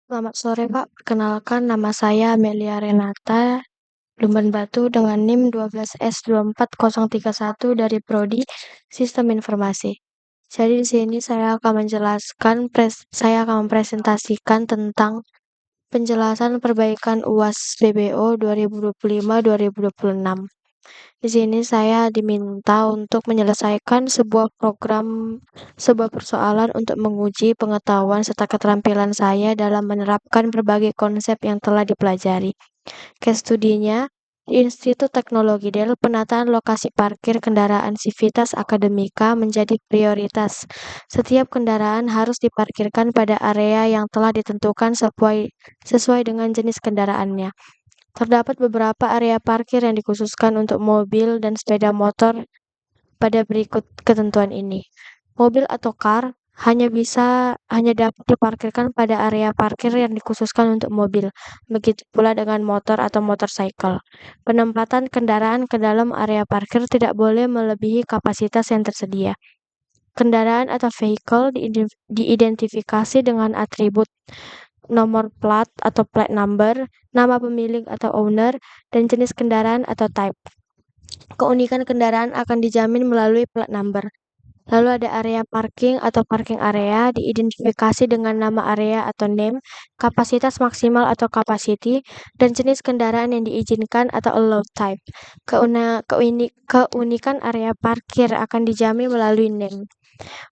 Selamat sore, Pak. Perkenalkan, nama saya Amelia Renata Lumban Batu dengan NIM 12S24031 dari Prodi Sistem Informasi. Jadi di sini saya akan mempresentasikan tentang penjelasan perbaikan UAS BBO 2025-2026. Di sini saya diminta untuk menyelesaikan sebuah persoalan untuk menguji pengetahuan serta keterampilan saya dalam menerapkan berbagai konsep yang telah dipelajari. Case studinya, di Institut Teknologi Del, penataan lokasi parkir kendaraan Civitas Akademika menjadi prioritas. Setiap kendaraan harus diparkirkan pada area yang telah ditentukan sesuai dengan jenis kendaraannya. Terdapat beberapa area parkir yang dikhususkan untuk mobil dan sepeda motor pada berikut ketentuan ini. Mobil atau car hanya dapat diparkirkan pada area parkir yang dikhususkan untuk mobil. Begitu pula dengan motor atau motorcycle. Penempatan kendaraan ke dalam area parkir tidak boleh melebihi kapasitas yang tersedia. Kendaraan atau vehicle diidentifikasi dengan atribut nomor plat atau plate number, nama pemilik atau owner, dan jenis kendaraan atau type. Keunikan kendaraan akan dijamin melalui plat number. Lalu ada area parking atau parking area diidentifikasi dengan nama area atau name, kapasitas maksimal atau capacity, dan jenis kendaraan yang diizinkan atau allowed type. Keunikan area parkir akan dijamin melalui name.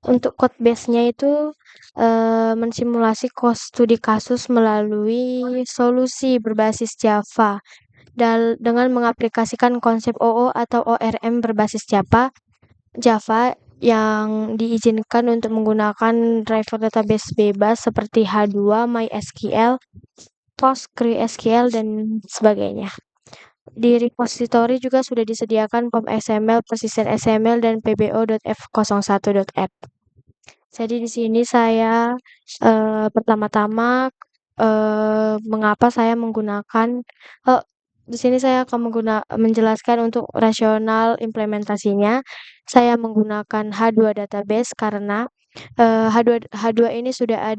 Untuk code base-nya itu mensimulasi studi kasus melalui solusi berbasis Java dengan mengaplikasikan konsep OO atau ORM berbasis Java yang diizinkan untuk menggunakan driver database bebas seperti H2, MySQL, PostgreSQL, dan sebagainya. Di repository juga sudah disediakan POM XML, persistent XML, dan pbo.f01.app. Jadi di sini saya pertama-tama mengapa saya menggunakan di sini saya akan menjelaskan untuk rasional implementasinya. Saya menggunakan H2 database karena H2 ini sudah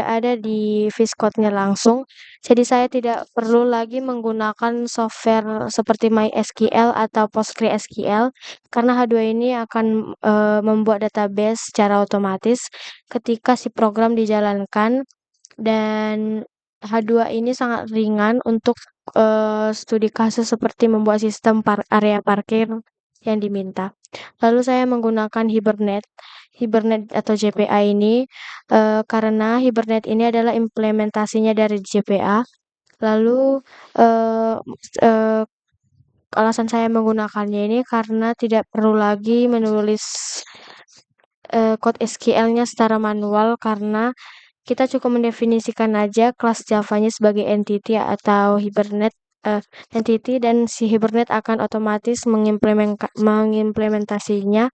ada di Viscode-nya langsung. Jadi saya tidak perlu lagi menggunakan software seperti MySQL atau PostgreSQL karena H2 ini akan membuat database secara otomatis ketika si program dijalankan, dan H2 ini sangat ringan untuk studi kasus seperti membuat sistem area parkir yang diminta. Lalu saya menggunakan Hibernate atau JPA ini karena Hibernate ini adalah implementasinya dari JPA. Lalu alasan saya menggunakannya ini karena tidak perlu lagi menulis code SQL-nya secara manual karena kita cukup mendefinisikan aja kelas Java-nya sebagai entity atau Hibernate entity, dan si Hibernate akan otomatis mengimplementasinya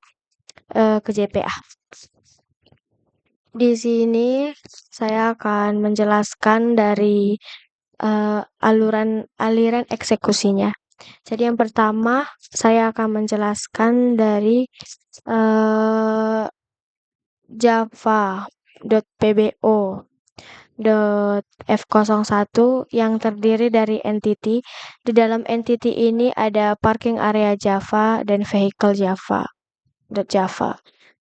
ke JPA. Di sini saya akan menjelaskan dari aliran eksekusinya. Jadi yang pertama saya akan menjelaskan dari java.pbo.f01 yang terdiri dari entity. Di dalam entity ini ada parking area Java dan vehicle Java.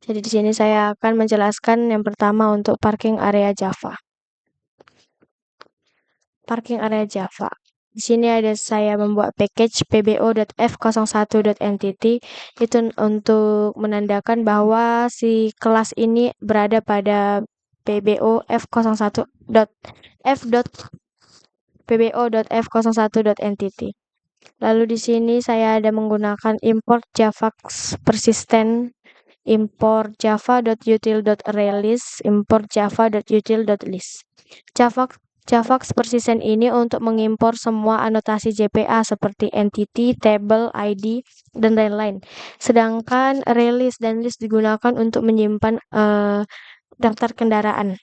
Jadi di sini saya akan menjelaskan yang pertama untuk parking area Java. Parking area Java. Di sini ada saya membuat package pbo.f01.entity itu untuk menandakan bahwa si kelas ini berada pada pbo.f01.entity. Lalu di sini saya ada menggunakan import javax persistent, import java.util.arraylist, import java.util.list. Javax persistent ini untuk mengimpor semua anotasi JPA seperti entity, table, ID, dan lain-lain. Sedangkan arraylist dan list digunakan untuk menyimpan daftar kendaraan.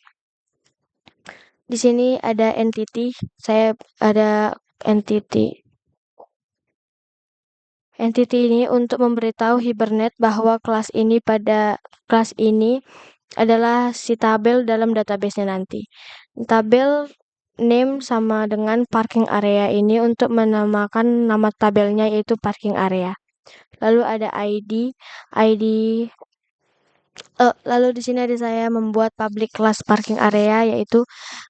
Di sini ada entity, saya ada entity. Entity ini untuk memberitahu Hibernate bahwa kelas ini adalah si tabel dalam database-nya nanti. Tabel name sama dengan parking area ini untuk menamakan nama tabelnya yaitu parking area. Lalu ada ID. Lalu di sini ada saya membuat public class parking area yaitu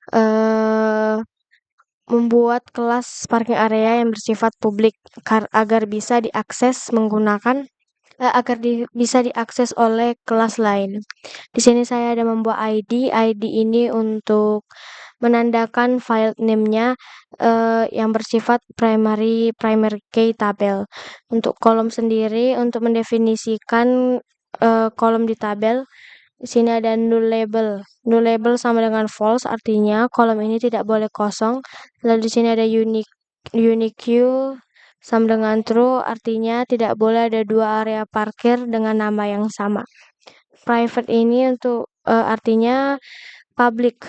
eh membuat kelas parking area yang bersifat publik agar bisa diakses menggunakan bisa diakses oleh kelas lain. Di sini saya ada membuat ID. ID ini untuk menandakan file name-nya yang bersifat primary key tabel. Untuk kolom sendiri untuk mendefinisikan kolom di tabel. Di sini ada null label. Null label sama dengan false, artinya kolom ini tidak boleh kosong. Lalu di sini ada unique sama dengan true, artinya tidak boleh ada dua area parkir dengan nama yang sama. Private ini untuk artinya public.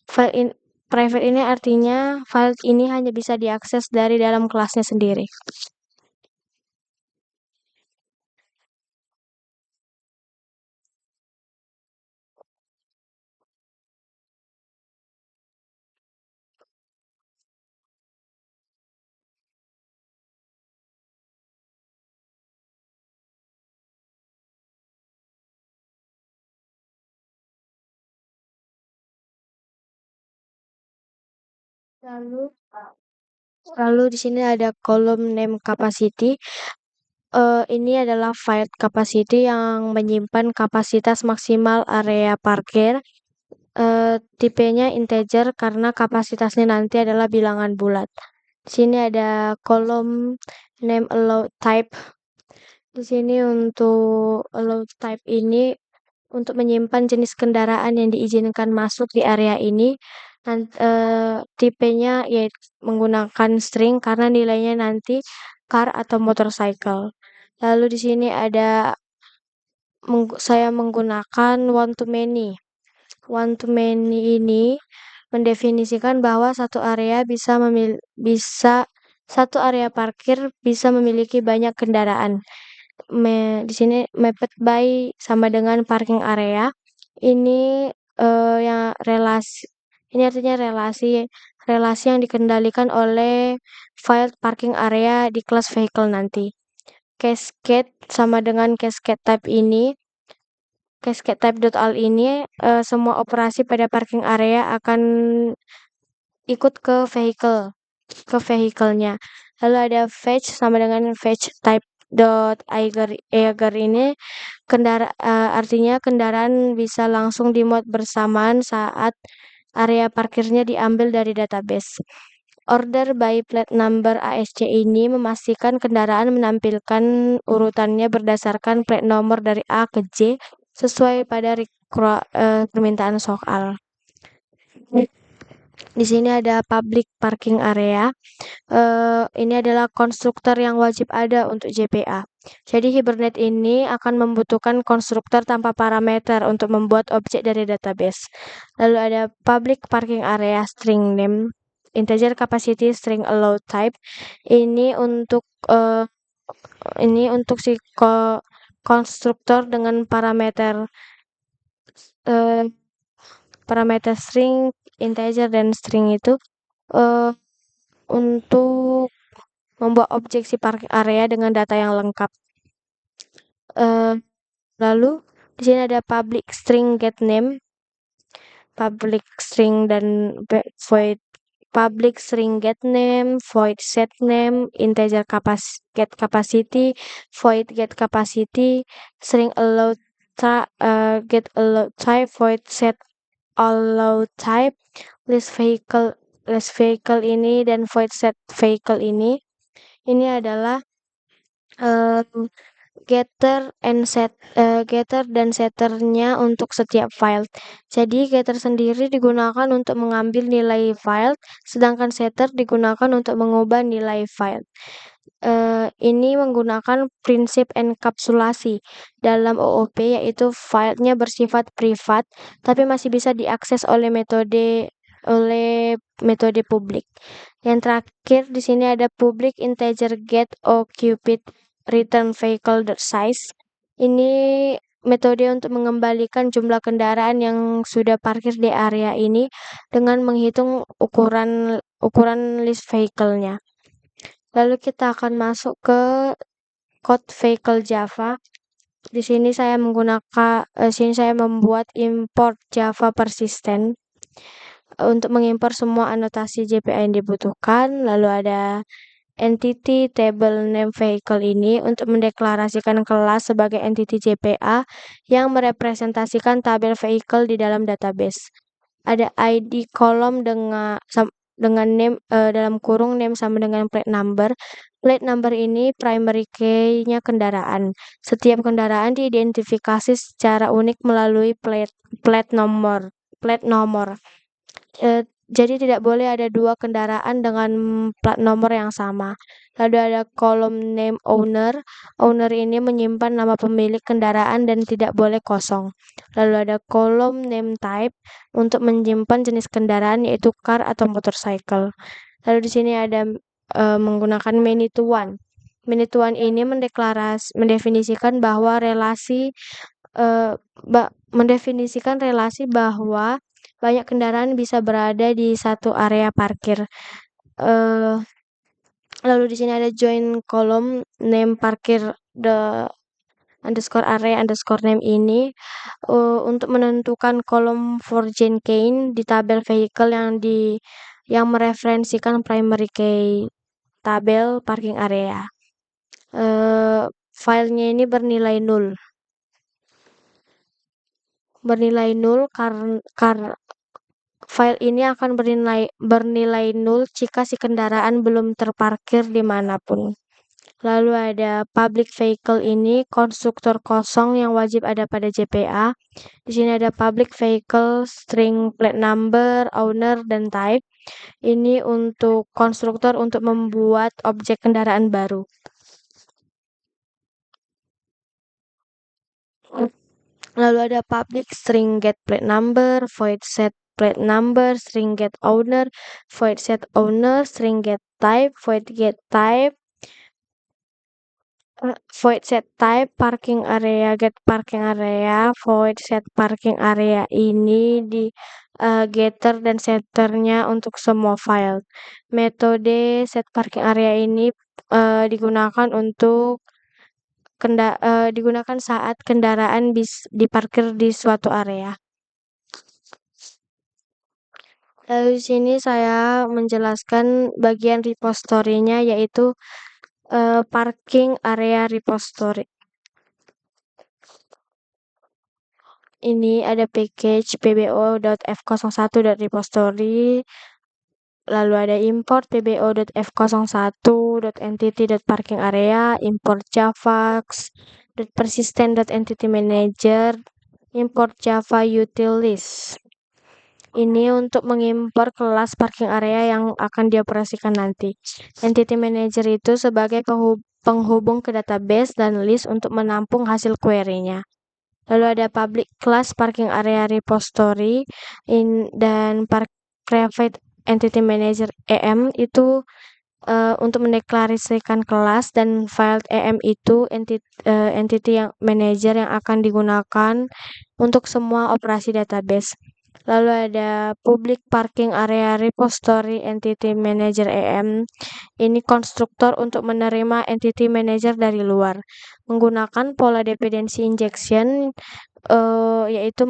File in, private ini artinya file ini hanya bisa diakses dari dalam kelasnya sendiri. Lalu Lalu di sini ada kolom name capacity. Ini adalah file capacity yang menyimpan kapasitas maksimal area parkir. Tipenya integer karena kapasitasnya nanti adalah bilangan bulat. Di sini ada kolom name allow type. Di sini untuk allow type ini untuk menyimpan jenis kendaraan yang diizinkan masuk di area ini. Tipenya yaitu menggunakan string karena nilainya nanti car atau motorcycle. Lalu di sini ada saya menggunakan one to many. One to many ini mendefinisikan bahwa satu area parkir bisa memiliki banyak kendaraan. Di sini mapped by sama dengan parking area. Ini yang artinya relasi yang dikendalikan oleh file parking area di kelas vehicle nanti. Cascade sama dengan cascade type ini. Cascade type.all ini semua operasi pada parking area akan ikut ke vehicle-nya. Lalu ada fetch sama dengan fetch type Eiger ini artinya kendaraan bisa langsung dimuat bersamaan saat area parkirnya diambil dari database. Order by plate number ASC ini memastikan kendaraan menampilkan urutannya berdasarkan plate nomor dari A ke J sesuai pada permintaan soal. Di sini ada public parking area. Ini adalah konstruktor yang wajib ada untuk JPA. Jadi Hibernate ini akan membutuhkan konstruktor tanpa parameter untuk membuat objek dari database. Lalu ada public parking area string name, integer capacity string allow type. Ini untuk si konstruktor dengan parameter string, integer dan string itu untuk membuat objek si parking area dengan data yang lengkap. Lalu di sini ada public string get name, public string dan void public string get name, void set name, integer get capacity, void get capacity, string allow get allow type, void set allow type, list vehicle ini dan void set vehicle ini adalah getter dan setternya untuk setiap file. Jadi getter sendiri digunakan untuk mengambil nilai file, sedangkan setter digunakan untuk mengubah nilai file. Ini menggunakan prinsip enkapsulasi dalam OOP, yaitu filenya bersifat privat tapi masih bisa diakses oleh metode publik. Yang terakhir di sini ada public integer get occuped return vehicle size. Ini metode untuk mengembalikan jumlah kendaraan yang sudah parkir di area ini dengan menghitung ukuran list vehicle-nya. Lalu kita akan masuk ke code vehicle Java. Di sini saya membuat import Java persistent untuk mengimpor semua anotasi JPA yang dibutuhkan. Lalu ada entity table name vehicle ini untuk mendeklarasikan kelas sebagai entity JPA yang merepresentasikan tabel vehicle di dalam database. Ada ID kolom dengan name dalam kurung name sama dengan plate number. Plate number ini primary key-nya kendaraan. Setiap kendaraan diidentifikasi secara unik melalui plate nomor. Jadi tidak boleh ada dua kendaraan dengan plat nomor yang sama. Lalu ada kolom name owner. Owner ini menyimpan nama pemilik kendaraan dan tidak boleh kosong. Lalu ada kolom name type untuk menyimpan jenis kendaraan yaitu car atau motorcycle. Lalu di sini ada menggunakan many to one. Many to one ini mendefinisikan bahwa banyak kendaraan bisa berada di satu area parkir. Lalu di sini ada join kolom name parkir the underscore area underscore name ini untuk menentukan kolom for Jane Kane di tabel vehicle yang mereferensikan primary key tabel parking area. Filenya ini bernilai 0 karena file ini akan bernilai 0 jika si kendaraan belum terparkir dimanapun. Lalu ada public vehicle ini konstruktor kosong yang wajib ada pada JPA. Di sini ada public vehicle string plate number, owner, dan type. Ini untuk konstruktor untuk membuat objek kendaraan baru. Lalu ada public string get plate number, void set plate number, string get owner, void set owner, string get type, void set type, parking area, get parking area, void set parking area ini di getter dan setternya untuk semua file. Metode set parking area ini digunakan saat kendaraan diparkir di suatu area. Lalu di sini saya menjelaskan bagian repository-nya yaitu parking area repository. Ini ada package pbo.f01.repository. Lalu ada import pbo.f01.entity.parking area, import javax.persistent.entity-manager, import java utilities. Ini untuk mengimpor kelas parking area yang akan dioperasikan nanti. Entity Manager itu sebagai penghubung ke database dan list untuk menampung hasil query-nya. Lalu ada public class parking area repository dan private entity manager EM itu untuk mendeklarasikan kelas, dan file EM itu entity yang manager yang akan digunakan untuk semua operasi database. Lalu ada public parking area repository entity manager EM. Ini konstruktor untuk menerima entity manager dari luar menggunakan pola dependency injection, yaitu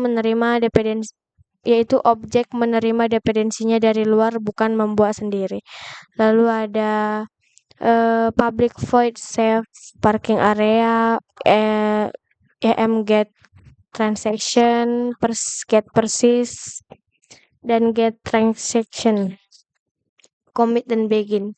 objek menerima dependensinya dari luar, bukan membuat sendiri. Lalu ada public void save parking area, EM get transaction, get persist, dan get transaction, commit dan begin.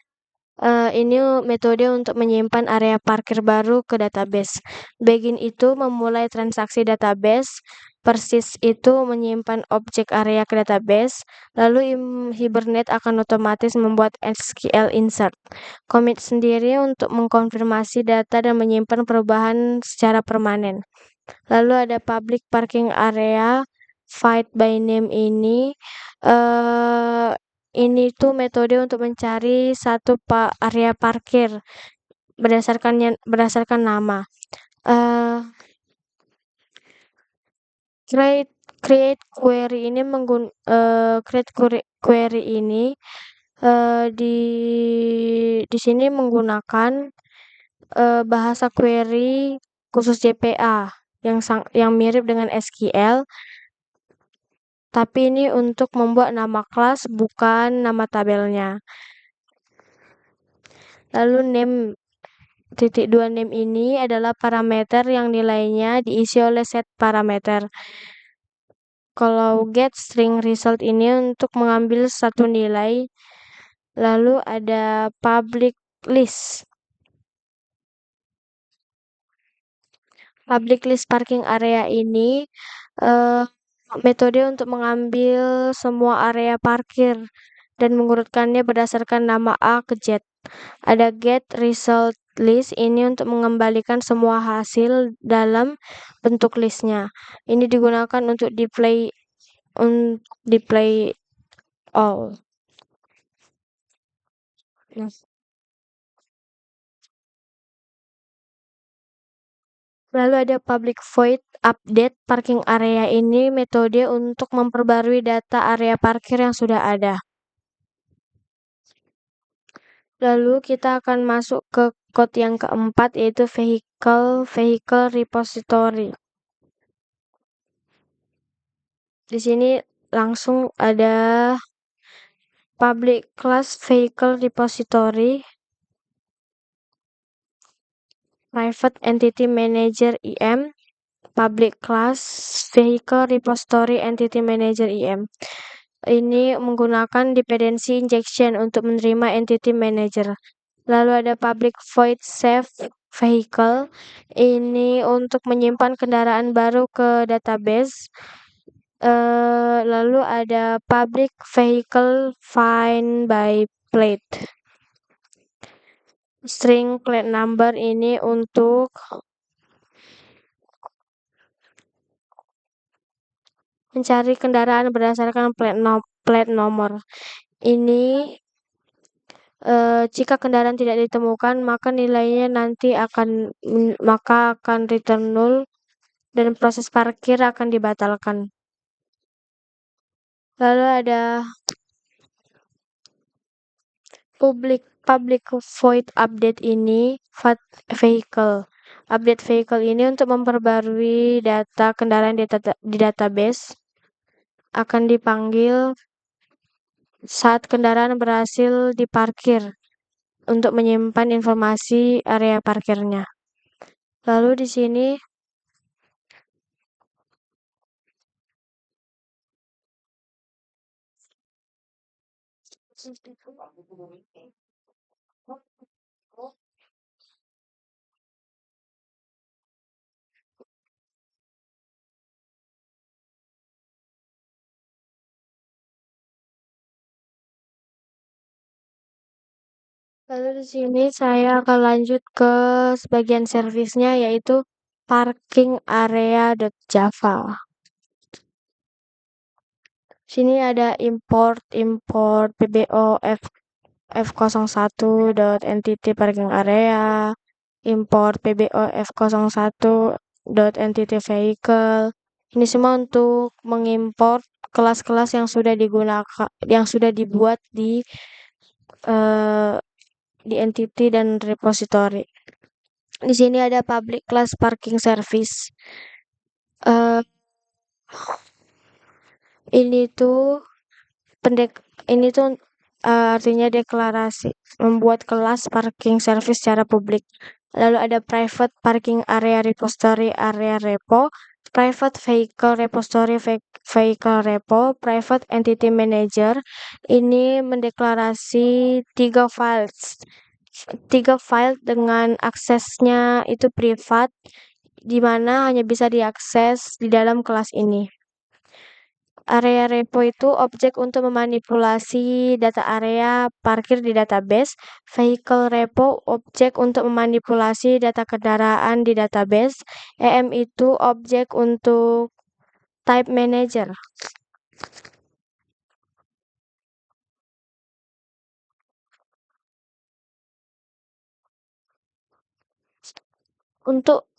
Ini metode untuk menyimpan area parkir baru ke database. Begin itu memulai transaksi database, persist itu menyimpan objek area ke database, lalu Hibernate akan otomatis membuat SQL insert. Commit sendiri untuk mengkonfirmasi data dan menyimpan perubahan secara permanen. Lalu ada public parking area find by name ini tuh metode untuk mencari satu area parkir berdasarkan nama. Create create query ini di sini menggunakan bahasa query khusus JPA yang mirip dengan SQL, tapi ini untuk membuat nama kelas bukan nama tabelnya. Lalu name ini adalah parameter yang nilainya diisi oleh set parameter. Kalau get string result ini untuk mengambil satu nilai. Lalu ada public list. Public list parking area ini metode untuk mengambil semua area parkir dan mengurutkannya berdasarkan nama A ke Z. Ada get result list ini untuk mengembalikan semua hasil dalam bentuk listnya. Ini digunakan untuk display all. Nah, lalu ada public void update parking area ini metode untuk memperbarui data area parkir yang sudah ada. Lalu kita akan masuk ke code yang keempat yaitu vehicle repository. Di sini langsung ada public class vehicle repository, private entity manager IM, public class vehicle repository entity manager IM. Ini menggunakan dependency injection untuk menerima entity manager. Lalu ada public void save vehicle. Ini untuk menyimpan kendaraan baru ke database. Lalu ada public vehicle find by plate. String plate number ini untuk mencari kendaraan berdasarkan plate nomor. Ini jika kendaraan tidak ditemukan, maka nilainya nanti akan return null dan proses parkir akan dibatalkan. Lalu ada public void update ini vehicle. Update vehicle ini untuk memperbarui data kendaraan di database akan dipanggil saat kendaraan berhasil diparkir untuk menyimpan informasi area parkirnya. Lalu di sini saya akan lanjut ke bagian servisnya yaitu parking area.java. Sini ada import pbo f01.entity parking area, import pbo f01.entity vehicle. Ini semua untuk mengimport kelas-kelas yang sudah dibuat di entity dan repository. Di sini ada public class parking service. Ini tuh artinya deklarasi membuat kelas parking service secara publik. Lalu ada private parking area repository area repo, private vehicle repository vehicle repo, private entity manager. Ini mendeklarasi 3 file dengan aksesnya itu privat, di mana hanya bisa diakses di dalam kelas ini. Area repo itu objek untuk memanipulasi data area parkir di database. Vehicle repo objek untuk memanipulasi data kendaraan di database. EM itu objek untuk type manager. Untuk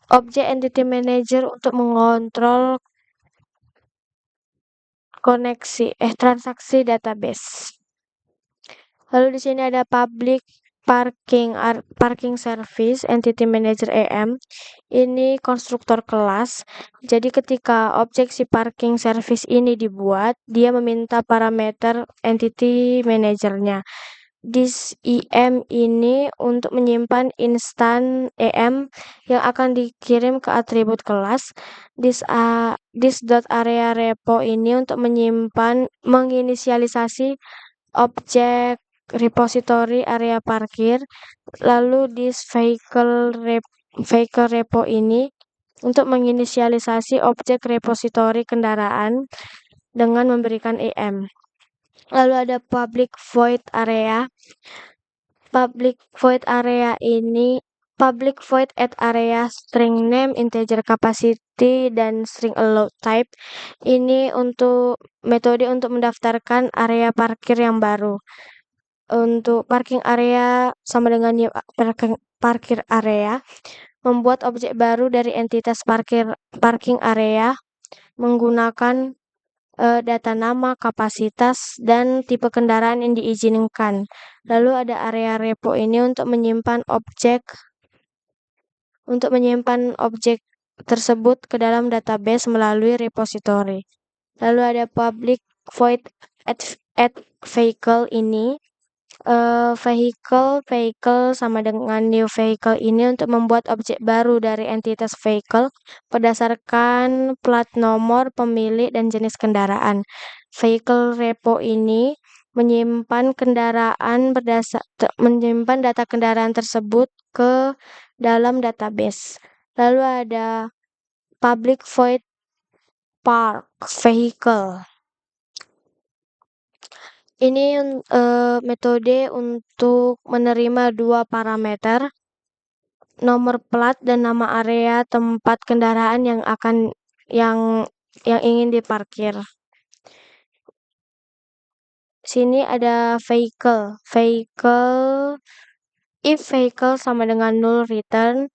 objek entity manager untuk mengontrol transaksi database. Lalu di sini ada public parking service entity manager EM. Ini konstruktor kelas. Jadi ketika objek si parking service ini dibuat, dia meminta parameter entity managernya. This EM ini untuk menyimpan instan EM yang akan dikirim ke atribut kelas. This.area repo ini untuk menginisialisasi objek repository area parkir. Lalu this vehicle repo ini untuk menginisialisasi objek repository kendaraan dengan memberikan EM. Lalu ada public void area. Public void at area string name, integer capacity, dan string allowed type. Ini untuk metode untuk mendaftarkan area parkir yang baru. Untuk parking area sama dengan new parkir area, membuat objek baru dari entitas parking area menggunakan data nama, kapasitas, dan tipe kendaraan yang diizinkan. Lalu ada area repo ini untuk menyimpan objek tersebut ke dalam database melalui repository. Lalu ada public void at vehicle ini. Vehicle sama dengan new vehicle ini untuk membuat objek baru dari entitas vehicle berdasarkan plat nomor, pemilik, dan jenis kendaraan. Vehicle repo ini menyimpan data kendaraan tersebut ke dalam database. Lalu ada public void park vehicle. Ini metode untuk menerima dua parameter, nomor plat dan nama area tempat kendaraan yang ingin diparkir. Sini ada vehicle. If vehicle sama dengan null return,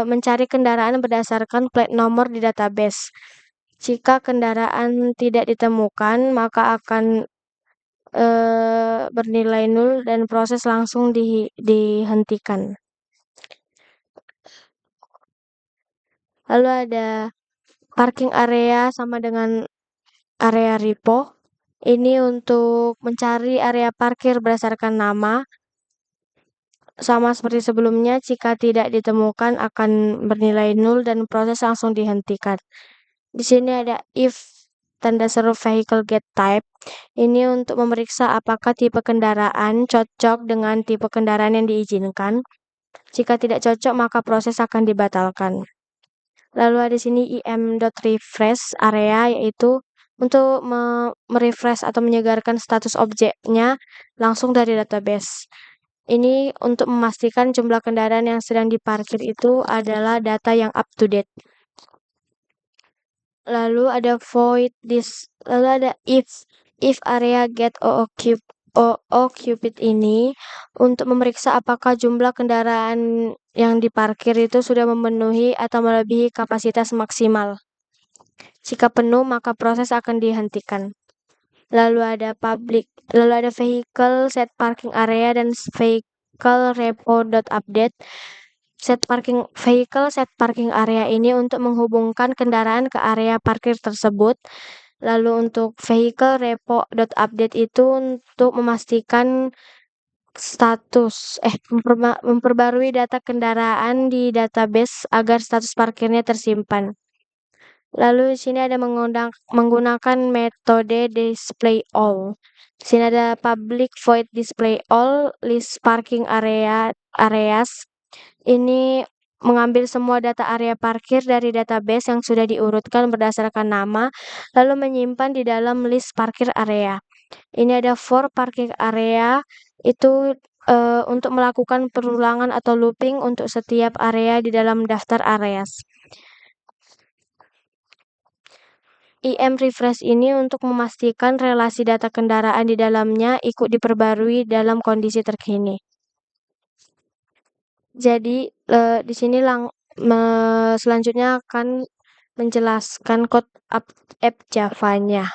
mencari kendaraan berdasarkan plat nomor di database. Jika kendaraan tidak ditemukan, maka akan bernilai nol dan proses langsung dihentikan. Lalu ada parking area sama dengan area repo. Ini untuk mencari area parkir berdasarkan nama. Sama seperti sebelumnya, jika tidak ditemukan akan bernilai nol dan proses langsung dihentikan. Di sini ada if tanda seru vehicle get type. Ini untuk memeriksa apakah tipe kendaraan cocok dengan tipe kendaraan yang diizinkan. Jika tidak cocok, maka proses akan dibatalkan. Lalu ada sini im.refresh area, yaitu untuk merefresh atau menyegarkan status objeknya langsung dari database. Ini untuk memastikan jumlah kendaraan yang sedang diparkir itu adalah data yang up to date. Lalu ada if area get occupied ini untuk memeriksa apakah jumlah kendaraan yang diparkir itu sudah memenuhi atau melebihi kapasitas maksimal. Jika penuh, maka proses akan dihentikan. Lalu ada vehicle set parking area dan vehicle repo.update. Vehicle set parking area ini untuk menghubungkan kendaraan ke area parkir tersebut. Lalu untuk vehicle repo.update itu untuk memastikan memperbarui data kendaraan di database agar status parkirnya tersimpan. Lalu di sini ada menggunakan metode display all. Di sini ada public void display all list parking areas. Ini mengambil semua data area parkir dari database yang sudah diurutkan berdasarkan nama, lalu menyimpan di dalam list parkir area. Ini ada for parking area, itu untuk melakukan perulangan atau looping untuk setiap area di dalam daftar areas. IM refresh ini untuk memastikan relasi data kendaraan di dalamnya ikut diperbarui dalam kondisi terkini. Jadi di sini selanjutnya akan menjelaskan kode app Java-nya.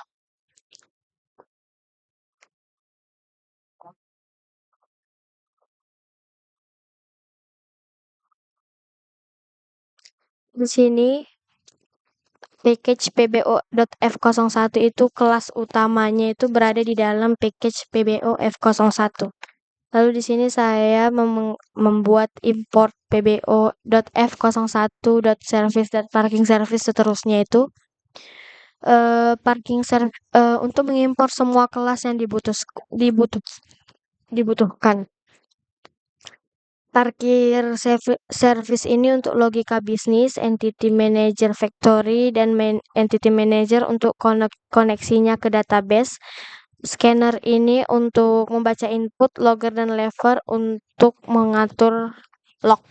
Di sini package pbo.f01 itu kelas utamanya itu berada di dalam package pbo.f01. Lalu di sini saya membuat import pbo.f01.service.parking service seterusnya itu untuk mengimpor semua kelas yang dibutuhkan. Parkir service ini untuk logika bisnis, entity manager factory, dan entity manager untuk koneksinya ke database. Scanner ini untuk membaca input, logger, dan lever untuk mengatur log.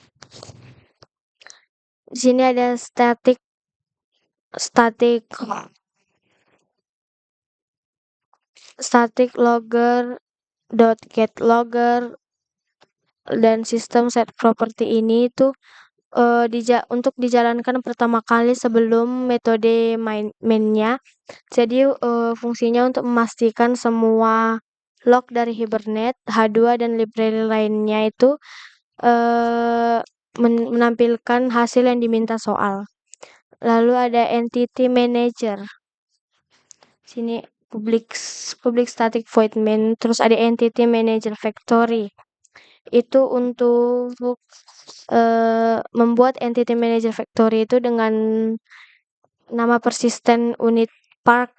Di sini ada static logger, .get logger, dan sistem set property ini itu untuk dijalankan pertama kali sebelum metode mainnya. Jadi fungsinya untuk memastikan semua log dari Hibernate, H2 dan library lainnya itu menampilkan hasil yang diminta soal. Lalu ada entity manager. Sini public static void main, terus ada entity manager factory. Itu untuk membuat entity manager factory itu dengan nama persisten unit park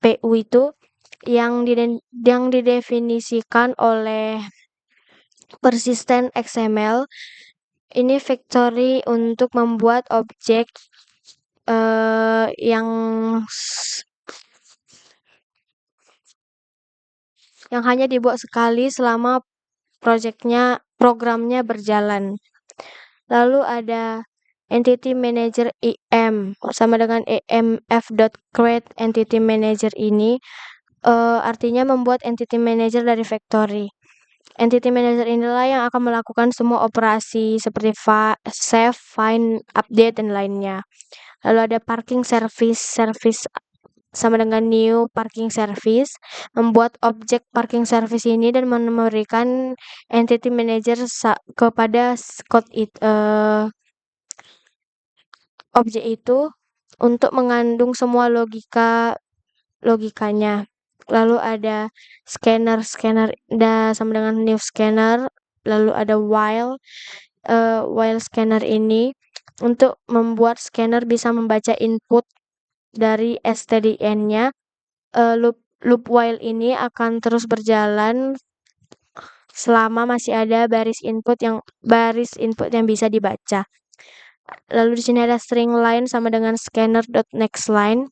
PU itu yang didefinisikan oleh persisten XML. Ini factory untuk membuat objek yang hanya dibuat sekali selama programnya berjalan. Lalu ada entity manager EM sama dengan emf.create entity manager ini artinya membuat entity manager dari factory. Entity manager inilah yang akan melakukan semua operasi seperti save, find, update, dan lainnya. Lalu ada parking service sama dengan new parking service, membuat objek parking service ini dan memberikan entity manager kepada objek itu untuk mengandung semua logikanya. Lalu ada scanner sama dengan new scanner. Lalu ada while scanner ini untuk membuat scanner bisa membaca input dari stdn-nya. Loop while ini akan terus berjalan selama masih ada baris input yang bisa dibaca. Lalu di sini ada string line sama dengan scanner.nextLine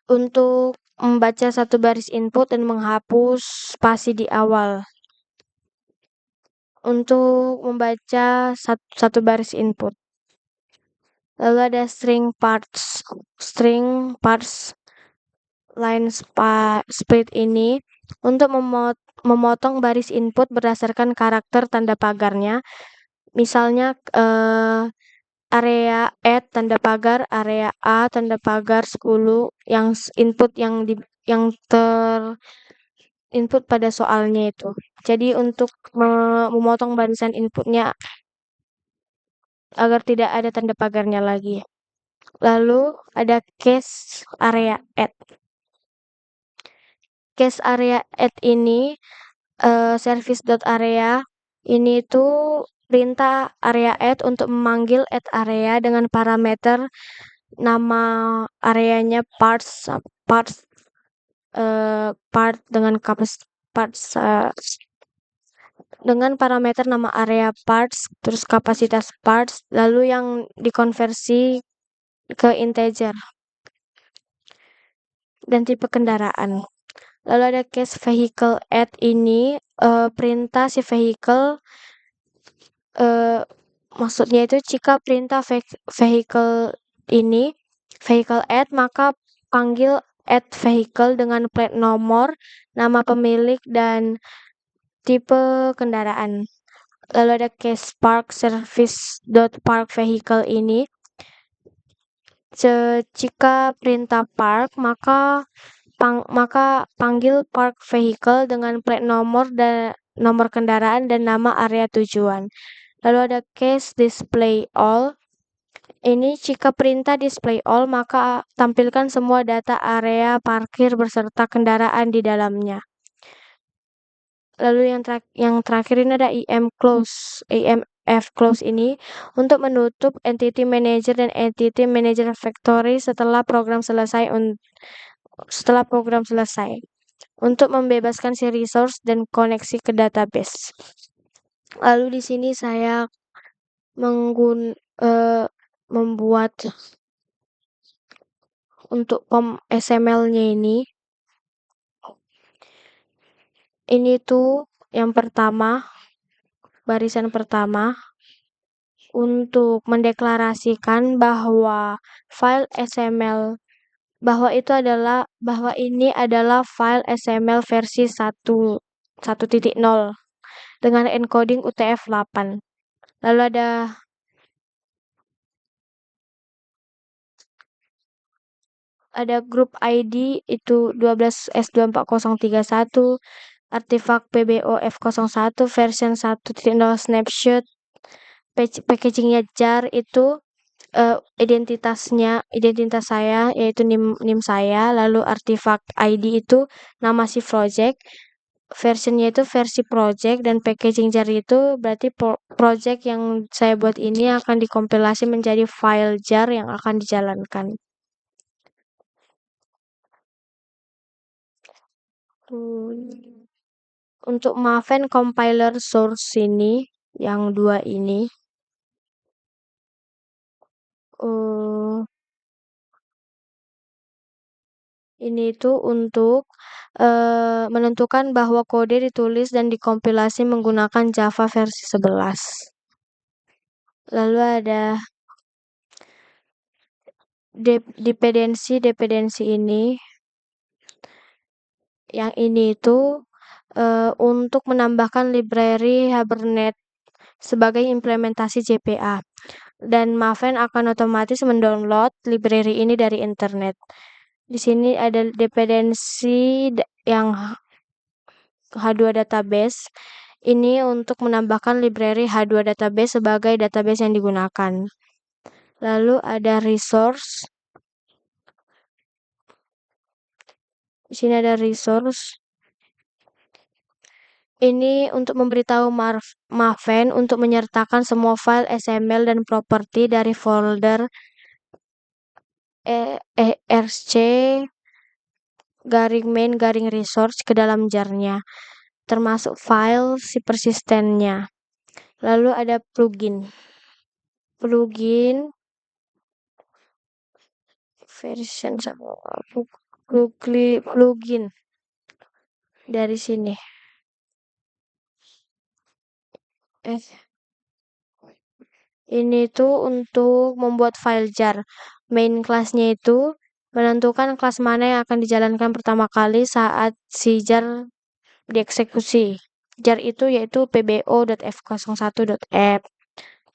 untuk membaca satu baris input dan menghapus spasi di awal. Untuk membaca satu baris input. Lalu ada string parts line split ini untuk memotong baris input berdasarkan karakter tanda pagarnya. Misalnya area add tanda pagar area A tanda pagar 10 yang input yang input pada soalnya itu. Jadi untuk memotong barisan inputnya agar tidak ada tanda pagarnya lagi. Lalu ada case area add. Case area add ini service.area ini itu perintah area add untuk memanggil add area dengan parameter nama areanya parts dengan dengan parameter nama area parts terus kapasitas parts lalu yang dikonversi ke integer dan tipe kendaraan. Lalu ada case vehicle add ini perintah si vehicle maksudnya itu jika perintah vehicle add maka panggil add vehicle dengan plat nomor, nama pemilik, dan tipe kendaraan. Lalu ada case park service dot park vehicle ini. Jika perintah park, maka panggil park vehicle dengan plat nomor dan nomor kendaraan dan nama area tujuan. Lalu ada case display all. Ini jika perintah display all, maka tampilkan semua data area parkir beserta kendaraan di dalamnya. Lalu yang terakhir ini ada EMF close ini untuk menutup entity manager dan entity manager factory setelah program selesai untuk membebaskan si resource dan koneksi ke database. Lalu di sini saya membuat untuk pom XML-nya ini tuh yang pertama, barisan pertama untuk mendeklarasikan bahwa file XML bahwa ini adalah file XML versi 1.0 dengan encoding UTF-8. Lalu ada grup ID itu 12S24031, artefak PBO F01 version 1.0 snapshot, packagingnya jar itu identitas saya yaitu NIM saya, lalu artefak ID itu nama si project, versionnya itu versi project, dan packaging jar itu berarti project yang saya buat ini akan dikompilasi menjadi file jar yang akan dijalankan. Untuk Maven compiler source ini yang dua ini itu untuk menentukan bahwa kode ditulis dan dikompilasi menggunakan Java versi 11. Lalu ada dependensi ini. Yang ini itu untuk menambahkan library Hibernate sebagai implementasi JPA. Dan Maven akan otomatis mendownload library ini dari internet. Di sini ada dependensi yang H2 database. Ini untuk menambahkan library H2 database sebagai database yang digunakan. Lalu ada resource. Di sini ada resource. Ini untuk memberitahu Maven untuk menyertakan semua file XML dan properti dari folder ERC _main _resource ke dalam jarnya, termasuk file si persistennya. Lalu ada plugin version plugin dari sini. Ini tuh untuk membuat file jar. Main class-nya itu menentukan kelas mana yang akan dijalankan pertama kali saat si jar dieksekusi. Jar itu yaitu pbo.f01.app.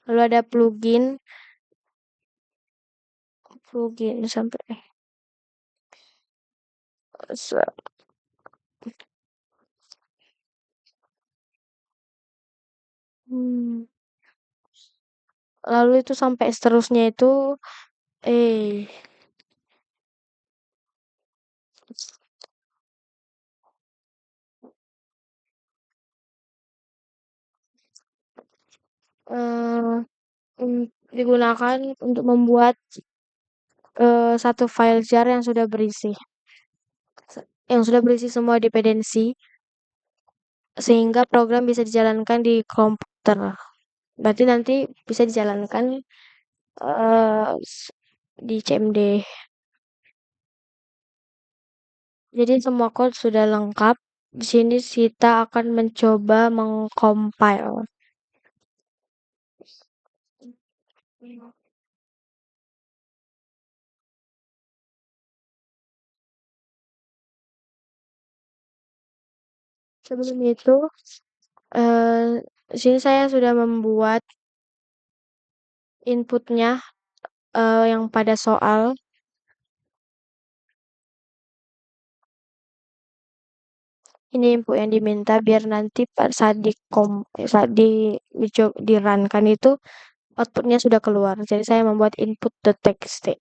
Lalu ada plugin sampai lalu itu sampai seterusnya itu digunakan untuk membuat satu file jar yang sudah berisi semua dependensi sehingga program bisa dijalankan di komputer. Berarti nanti bisa dijalankan di CMD. Jadi semua code sudah lengkap. Di sini kita akan mencoba mengcompile. Sebelum itu Di sini saya sudah membuat inputnya yang pada soal. Ini input yang diminta biar nanti di run-kan itu outputnya sudah keluar. Jadi saya membuat input.txt.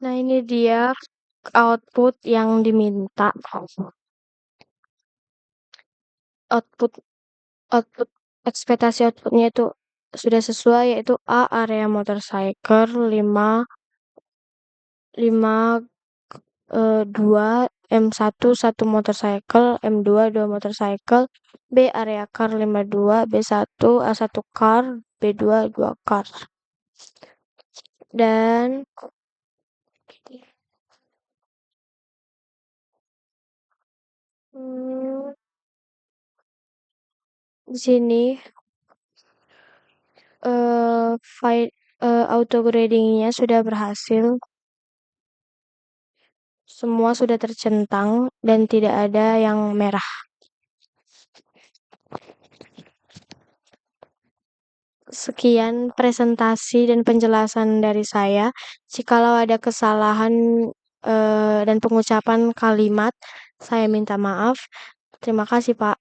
Nah, ini dia output yang diminta. Output ekspektasi outputnya itu sudah sesuai, yaitu A area motorcycle 2 M1 1 motorcycle, M2 2 motorcycle, B area car 52, B1 A1 car, B2 2 car. Dan di sini auto gradingnya sudah berhasil. Semua sudah tercentang dan tidak ada yang merah. Sekian presentasi dan penjelasan dari saya. Jikalau ada kesalahan dan pengucapan kalimat, saya minta maaf. Terima kasih, Pak.